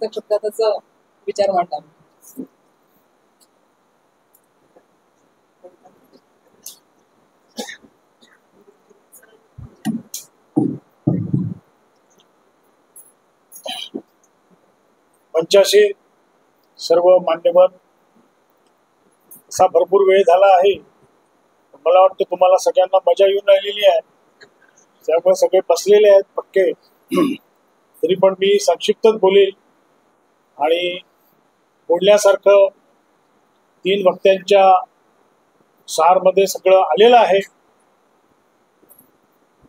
फक्त शब्दातच विचार मांडला. मंचाशी सर्व मान्यवर, असा भरपूर वेळ झाला आहे. मला वाटतं तुम्हाला सगळ्यांना मजा येऊन राहिलेली आहे, त्यामुळे सगळे बसलेले आहेत पक्के. तरी पण मी संक्षिप्तच बोलेल आणि बोलण्यासारखं 3 वक्त्यांच्या सारमध्ये सगळं आलेलं आहे.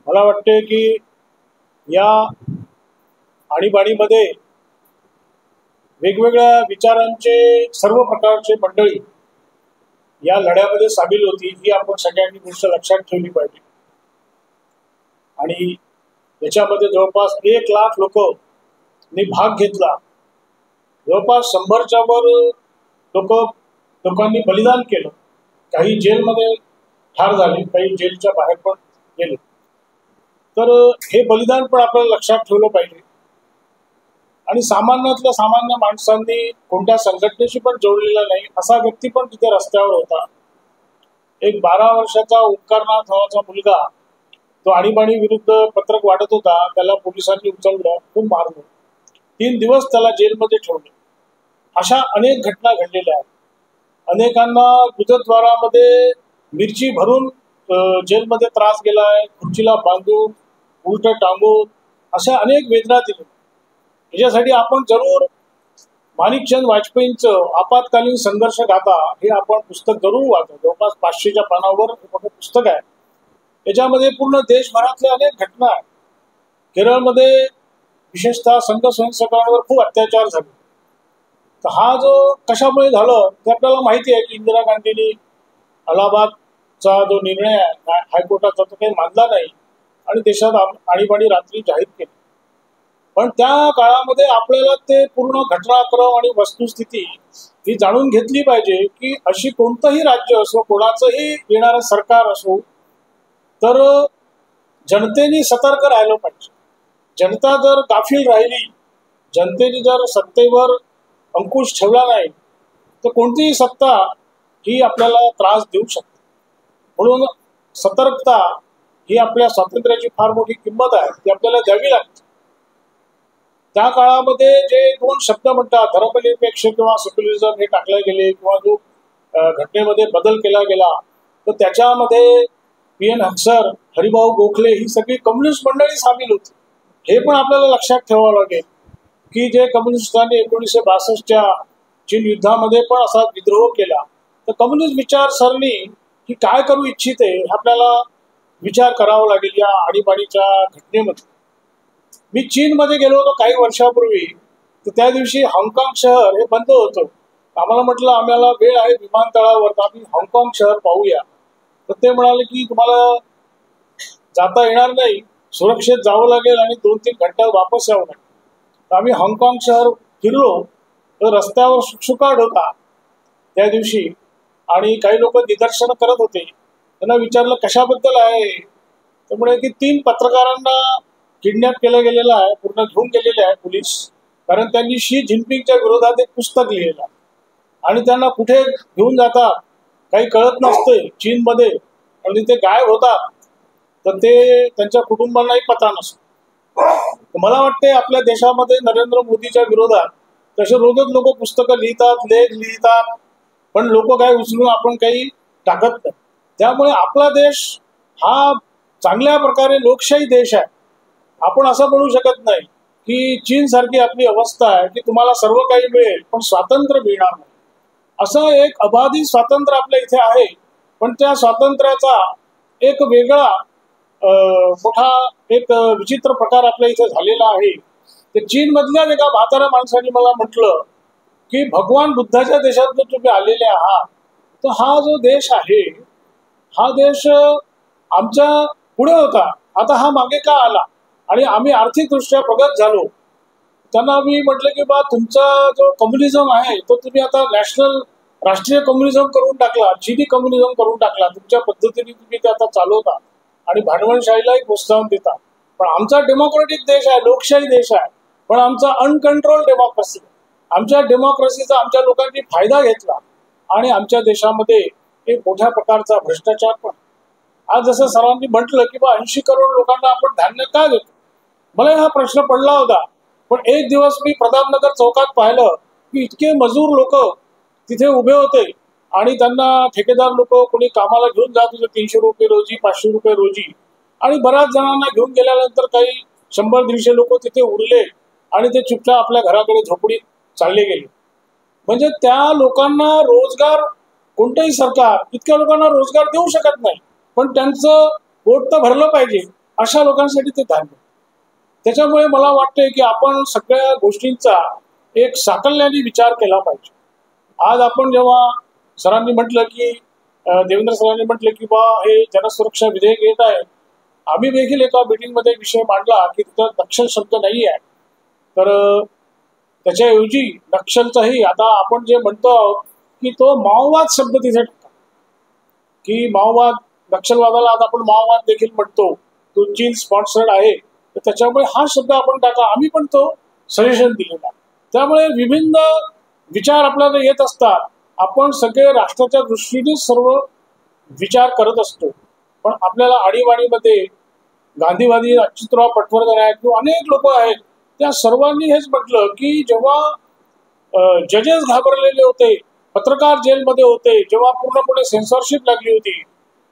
मला वाटते की या आणीबाणीमध्ये वेगवेगळ्या विचारांचे सर्व प्रकारचे मंडळी या लढ्यामध्ये सामील होती, ही आपण सगळ्यांनी गोष्ट लक्षात ठेवली पाहिजे. आणि याच्यामध्ये जवळपास 1 लाख लोकांनी भाग घेतला. जवळपास 100च्या वर लोकांनी बलिदान केलं. काही जेलमध्ये ठार झाले, काही जेलच्या बाहेर पण गेले. तर हे बलिदान पण आपल्याला लक्षात ठेवलं पाहिजे. आणि सामान्यातल्या सामान्य माणसांनी कोणत्या संघटनेशी पण जोडलेला नाही असा व्यक्ती पण तिथे रस्त्यावर होता. एक 12 वर्षाचा ओंकारनाथ नावाचा मुलगा, तो आणीबाणी विरुद्ध पत्रक वाढत होता, त्याला पोलिसांनी उचललं, खूप मारलं, 3 दिवस त्याला जेलमध्ये ठेवले. अशा अनेक घटना घडलेल्या आहेत. अनेकांना गुजद्वारामध्ये मिरची भरून जेलमध्ये त्रास गेलाय, खुर्चीला बांधून उलट टांगून, अशा अनेक वेदना दिल्या. याच्यासाठी आपण जरूर माणिकचंद वाजपेयींचं आपत्कालीन संघर्ष गाथा हे आपण पुस्तक जरूर वाचा. जवळपास 500च्या पानावर हे पुस्तक आहे. याच्यामध्ये पूर्ण देशभरातल्या अनेक घटना आहेत. केरळमध्ये विशेषतः संघ स्वयंसेवकांवर खूप अत्याचार झाले. तर हा जो कशामुळे झालं ते आपल्याला माहिती आहे की इंदिरा गांधींनी अलाहाबादचा जो निर्णय आहे हायकोर्टाचा तो काही मानला नाही आणि देशात आणीबाणी रात्री जाहीर केली. पण त्या काळामध्ये आपल्याला ते पूर्ण घटनाक्रम आणि वस्तुस्थिती ही जाणून घेतली पाहिजे की अशी कोणतंही राज्य असो, कोणाचंही येणारं सरकार असो, तर जनतेने सतर्क राहिलं पाहिजे. जनता जर गाफील राहिली, जनतेने जर सत्तेवर अंकुश ठेवला नाही, तर कोणतीही सत्ता ही आपल्याला त्रास देऊ शकते. म्हणून सतर्कता ही आपल्या स्वातंत्र्याची फार मोठी किंमत आहे, ती आपल्याला द्यावी लागते. त्या काळामध्ये जे 2 शब्द म्हणतात, धर्मनिरपेक्ष किंवा सेक्युलरिझम, हे टाकले गेले किंवा जो घटनेमध्ये बदल केला गेला, तर त्याच्यामध्ये PN हक्सर, हरिभाऊ गोखले ही सगळी कम्युनिस्ट मंडळी सामील होती. हे पण आपल्याला लक्षात ठेवावं लागेल की जे कम्युनिस्टांनी 1962च्या चीन युद्धामध्ये पण असा विद्रोह केला, तर कम्युनिस्ट विचारसरणी ही काय करू इच्छिते हे आपल्याला विचार करावा लागेल या आणीबाणीच्या घटनेमध्ये. मी चीनमध्ये गेलो होतो काही वर्षापूर्वी, तर त्या दिवशी हाँगकाँग शहर हे बंद होतं. आम्हाला म्हटलं आम्हाला वेळ आहे विमानतळावर, तर आम्ही हाँगकाँग शहर पाहूया. तर ते म्हणाले की तुम्हाला जाता येणार नाही, सुरक्षित जावं लागेल आणि 2-3 घंट्यात वापस यावं लागेल. तर आम्ही हाँगकाँग शहर फिरलो, तर रस्त्यावर शुकशुकाट होता त्या दिवशी आणि काही लोक निदर्शनं करत होते. त्यांना विचारलं कशाबद्दल आहे, त्यामुळे की 3 पत्रकारांना किडनॅप केलं गेलेलं आहे, पूर्ण घेऊन गेलेले आहे पोलीस, कारण त्यांनी शी जिनपिंगच्या विरोधात एक पुस्तक लिहिलं आणि त्यांना कुठे घेऊन जातात काही कळत नसते चीनमध्ये, आणि ते गायब होतात, तर ते त्यांच्या कुटुंबांनाही पता नसतो. मला वाटते आपल्या देशामध्ये नरेंद्र मोदीच्या विरोधात तसे रोजच लोक पुस्तकं लिहितात, लेख लिहितात, पण लोक काय उचलून आपण काही टाकत नाही. त्यामुळे आपला देश हा चांगल्या प्रकारे लोकशाही देश आहे. आपण असं म्हणू शकत नाही की चीन सारखी आपली अवस्था आहे की तुम्हाला सर्व काही मिळेल पण स्वातंत्र्य मिळणार नाही. असं एक अबाधित स्वातंत्र्य आपल्या इथे आहे, पण त्या स्वातंत्र्याचा एक वेगळा मोठा एक विचित्र प्रकार आपल्या इथे झालेला आहे. ते चीन मधल्या एका म्हाताऱ्या माणसाने मला म्हटलं की भगवान बुद्धाच्या देशातून तुम्ही आलेले आहात, तर हा जो देश आहे हा देश आमच्या पुढे होता, आता हा मागे का आला आणि आम्ही आर्थिकदृष्ट्या प्रगत झालो. त्यांना मी म्हटलं की बा तुमचा जो कम्युनिझम आहे तो तुम्ही आता राष्ट्रीय कम्युनिझम करून टाकला, चीनी कम्युनिझम करून टाकला, तुमच्या पद्धतीने तुम्ही ते आता चालवता आणि भांडवलशाहीलाही प्रोत्साहन देता. पण आमचा डेमोक्रेटिक देश आहे, लोकशाही देश आहे, पण आमचा अनकंट्रोल डेमोक्रेसी, आमच्या डेमोक्रेसीचा आमच्या लोकांनी फायदा घेतला आणि आमच्या देशामध्ये एक मोठ्या प्रकारचा भ्रष्टाचार पण. आज जसं सर्वांनी म्हटलं की 80 करोड लोकांना आपण धान्य का देतो, मला हा प्रश्न पडला होता. पण एक दिवस मी प्रतापनगर चौकात पाहिलं की इतके मजूर लोक तिथे उभे होते आणि त्यांना ठेकेदार लोक कोणी कामाला घेऊन जात होते 300 रुपये रोजी, 500 रुपये रोजी, आणि बऱ्याच जणांना घेऊन गेल्यानंतर काही 100-150 लोक तिथे उरले आणि ते चुपचाप आपल्या घराकडे झोपडीत चालले गेले. म्हणजे त्या लोकांना रोजगार, कोणतंही सरकार इतक्या लोकांना रोजगार देऊ शकत नाही, पण त्यांचं पोट तर भरलं पाहिजे, अशा लोकांसाठी ते धान्य. त्याच्यामुळे मला वाटतंय की आपण सगळ्या गोष्टींचा एक साकल्याने विचार केला पाहिजे. आज आपण जेव्हा सरांनी म्हटलं की देवेंद्र सरांनी म्हटलं की बा हे जनसुरक्षा विधेयक येत आहे, आम्ही देखील एका मीटिंगमध्ये विषय मांडला की तिथं नक्षल शब्द नाही आहे, तर त्याच्याऐवजी नक्षलचाही आता आपण जे म्हणतो आहोत की तो माओवाद शब्द तिथे टाका, की माओवाद, नक्षलवादाला आता आपण माओवाद देखील म्हणतो, तो चीन स्पॉन्सर्ड आहे, तर त्याच्यामुळे हा शब्द आपण टाका. आम्ही पण तो सजेशन दिलेला. त्यामुळे विभिन्न विचार आपल्याला येत असतात. आपण सगळे राष्ट्राच्या दृष्टीने सर्व विचार करत असतो, पण आपल्याला आणीबाणीमध्ये गांधीवादी अच्युतराव पटवर्धन आहेत किंवा अनेक लोक आहेत, त्या सर्वांनी हेच म्हटलं की जेव्हा जजेस घाबरलेले होते, पत्रकार जेलमध्ये होते, जेव्हा पूर्णपणे सेन्सॉरशिप लागली होती,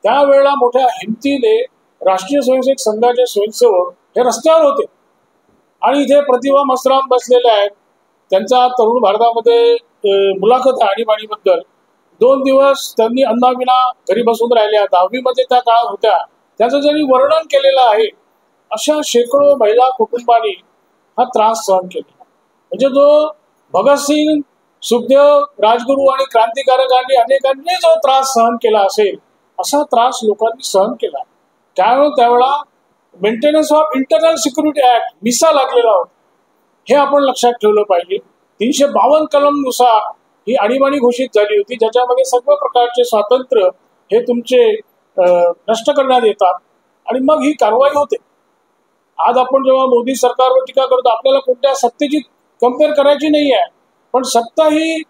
त्यावेळेला मोठ्या हिमतीने राष्ट्रीय स्वयंसेवक संघाचे स्वयंसेवक हे रस्त्यावर होते. आणि इथे प्रतिभा मसराम बसलेले आहेत, त्यांचा तरुण भारतामध्ये मुलाखत आहे आणीबाणीबद्दल. 2 दिवस त्यांनी अन्नाविना घरी बसून राहिल्या, 10वी मध्ये त्या काळात होत्या, त्याचं ज्यांनी वर्णन केलेलं आहे. अशा शेकडो महिला कुटुंबांनी हा त्रास सहन केला. म्हणजे जो भगतसिंग, सुखदेव, राजगुरू आणि क्रांतिकारकांनी अनेकांनी जो त्रास सहन केला असेल, असा त्रास लोकांनी सहन केला. त्यावेळेला maintenance of internal security act मिसा लागलेला होता, हे आपण लक्षात ठेवलं पाहिजे. 352 कलमनुसार ही आणीबाणी घोषित झाली होती, ज्याच्यामध्ये सर्व प्रकारचे स्वातंत्र्य हे तुमचे नष्ट करण्यात येतात आणि मग ही कारवाई होते. आज आपण जेव्हा मोदी सरकारवर टीका करतो, आपल्याला कोणत्या सत्तेची कम्पेअर करायची नाही आहे, पण सत्ता ही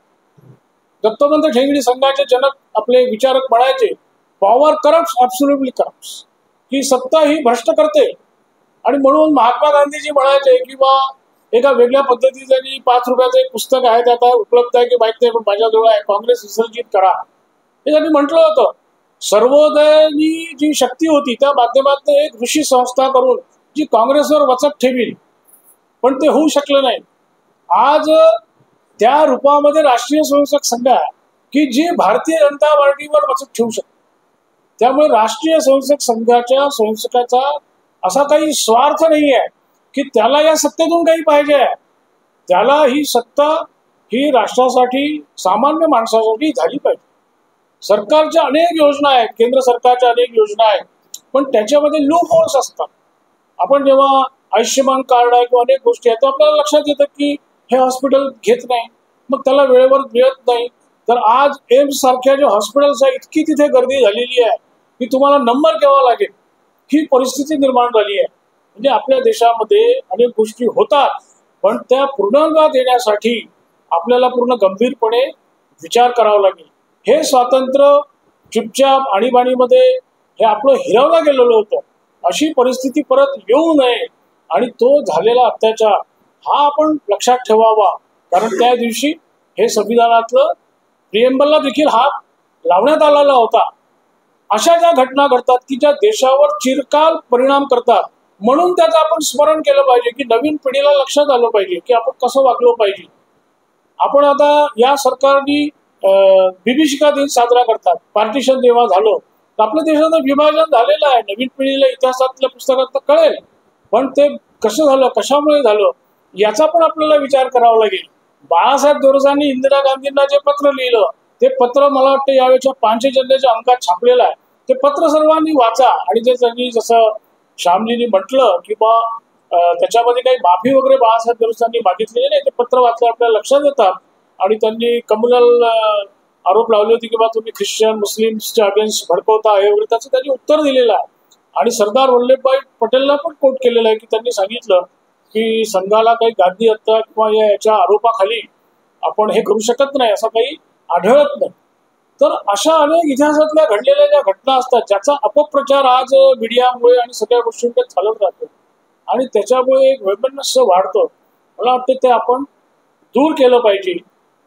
दत्तोपंत ठेंगडी संघाचे जनक आपले विचारक म्हणायचे, पॉवर करप्ट्स ॲब्सोल्युटली करप्ट्स, की सत्ता ही भ्रष्ट करते. आणि म्हणून महात्मा गांधीजी म्हणायचे की बा एका वेगळ्या पद्धतीचं 5 रुपयाचं एक पुस्तक आहे, ते आता उपलब्ध आहे की माहित नाही, पण माझ्याजवळ आहे, काँग्रेस विसर्जित करा, हे त्यांनी म्हटलं होतं. सर्वोदयनी जी शक्ती होती त्या माध्यमातून एक ऋषी संस्था करून जी काँग्रेसवर वचक ठेवील, पण ते होऊ शकलं नाही. आज त्या रूपामध्ये राष्ट्रीय स्वयंसेवक संघ आहे की जी भारतीय जनता पार्टीवर वचक ठेवू शकते. त्यामुळे राष्ट्रीय स्वयंसेवक संघाच्या स्वयंसेवकाचा असा काही स्वार्थ नाही आहे की त्याला या सत्तेतून काही पाहिजे आहे. त्याला ही सत्ता ही राष्ट्रासाठी, सामान्य माणसासाठी झाली पाहिजे. सरकारच्या अनेक योजना आहेत, केंद्र सरकारच्या अनेक योजना आहेत, पण त्याच्यामध्ये लूप होल्स असतात. आपण जेव्हा आयुष्यमान कार्ड आहे किंवा अनेक गोष्टी आहेत, तर आपल्याला लक्षात येतं की हे हॉस्पिटल घेत नाही, मग त्याला वेळेवर मिळत नाही. तर आज एम्स सारख्या जे हॉस्पिटल्स आहे, इतकी तिथे गर्दी झालेली आहे की तुम्हाला नंबर घ्यावा लागेल, ही परिस्थिती निर्माण झाली आहे. म्हणजे आपल्या देशामध्ये अनेक गोष्टी होतात, पण त्या पूर्णत्वास देण्यासाठी आपल्याला पूर्ण गंभीरपणे विचार करावा लागेल. हे स्वातंत्र्य चुपचाप आणीबाणीमध्ये हे आपलं हिरावलं गेलेलं होतं. अशी परिस्थिती परत येऊ नये आणि तो झालेला अत्याचार हा आपण लक्षात ठेवावा, कारण त्या दिवशी हे संविधानातलं प्रिएम्बलला देखील हात लावण्यात आलेला होता. अशा ज्या घटना घडतात की ज्या देशावर चिरकाल परिणाम करतात, म्हणून त्याचं आपण स्मरण केलं पाहिजे की नवीन पिढीला लक्षात आलं पाहिजे की आपण कसं वागलो पाहिजे. आपण आता या सरकारने विभीषिका दिन साजरा करतात, पार्टिशन जेव्हा झालं तर आपल्या देशाचं विभाजन झालेलं आहे. नवीन पिढीला इतिहासातल्या पुस्तकात कळेल, पण ते कसं झालं, कशामुळे झालं, याचा पण आपल्याला विचार करावा लागेल. बाळासाहेब थोरातांनी इंदिरा गांधींना जे पत्र लिहिलं, ते पत्र मला वाटतं यावेळेच्या 500 जनतेच्या अंकात छापलेलं आहे. ते पत्र सर्वांनी वाचा. आणि ते त्यांनी जसं श्यामजींनी म्हटलं की बा त्याच्यामध्ये काही माफी वगैरे बाळासाहेब थोरातांनी मागितलेली नाही, ते पत्र वाचलं आपल्याला लक्षात येतात. आणि त्यांनी कम्युनल आरोप लावले होते की बा तुम्ही ख्रिश्चन मुस्लिम्सच्या अगेन्स्ट भडकवता आहे वगैरे, त्याचं त्यांनी उत्तर दिलेलं आहे. आणि सरदार वल्लभभाई पटेलला पण कोट केलेलं आहे की त्यांनी सांगितलं की संघाला काही गादी हत्या किंवा याच्या आरोपाखाली आपण हे करू शकत नाही असं काही आढळत नाही. तर अशा अनेक इतिहासातल्या घडलेल्या ज्या घटना असतात ज्याचा अपप्रचार आज मीडियामुळे आणि सगळ्या गोष्टींकडे चालत राहतो आणि त्याच्यामुळे एक वैमनस्य वाढतं. मला वाटतं ते आपण दूर केलं पाहिजे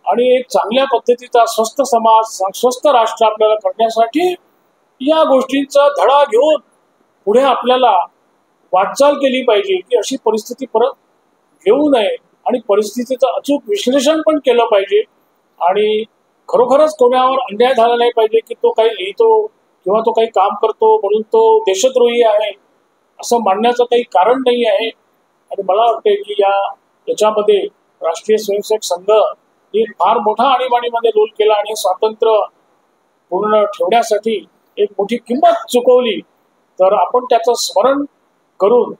आणि एक चांगल्या पद्धतीचा स्वस्थ समाज स्वस्थ राष्ट्र आपल्याला करण्यासाठी या गोष्टींचा धडा घेऊन पुढे आपल्याला वाटचाल केली पाहिजे की अशी परिस्थिती परत घेऊ नये आणि परिस्थितीचं अचूक विश्लेषण पण केलं पाहिजे आणि खरोखरच कोणावर अन्याय झाला नाही पाहिजे की तो काही लिहितो किंवा तो काही काम करतो म्हणून तो देशद्रोही आहे असं मानण्याचं काही कारण नाही आहे. आणि मला वाटते की याच्यामध्ये राष्ट्रीय स्वयंसेवक संघ ही फार मोठा आणीबाणीमध्ये रोल केला आणि स्वातंत्र्य पूर्ण ठेवण्यासाठी एक मोठी किंमत चुकवली. तर आपण त्याचं स्मरण करून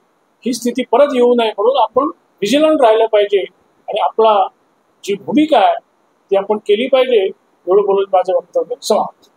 ही स्थिती परत येऊ नये म्हणून आपण व्हिजिलंट राहिलं पाहिजे आणि आपला जी भूमिका आहे ती आपण केली पाहिजे. एवढं बोलून माझं वक्तव्य समाप्त.